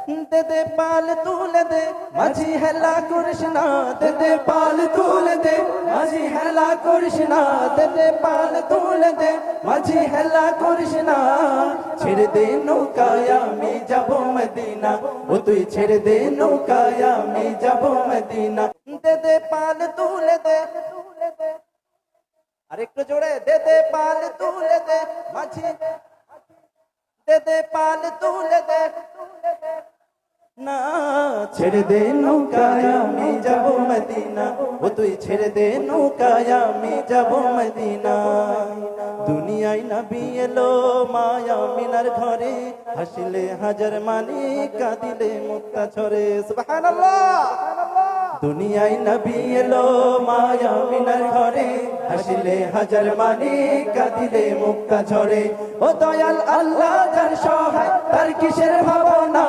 দে দে পাল তুলে দে মাঝি হেলা করিস না, দে দে পাল তুলে দে মাঝি হেলা করিস না, দে দে পাল তুলে দে মাঝি হেলা করিস না। ছেড়ে দে নৌকায় আমি যাব মদিনা, ও তুই ছেড়ে দে নৌকায় আমি যাব মদিনা। দে দে পাল তুলে দে, আরেকটু জোরে, দে দে পাল তুলে দে মাঝি, দে দে পাল তুলে দে না। ছেড়ে দে নৌকায় আমি যাব মদিনা, ও তুই ছেড়ে দে নৌকায় আমি যাব মদিনা। দুনিয়ায় নবী এলো মায়া মিনার ঘরে, হাসিলে হাজার মানি কাঁদিলে মুক্তা ঝরে। সুবহানাল্লাহ। দুনিয়ায় নবী এলো মায়া মিনার ঘরে, হাসিলে হাজার মানি কাঁদিলে মুক্তা ঝরে। ও দয়াল আল্লাহ যার সহায় তার কিসের ভাবনা,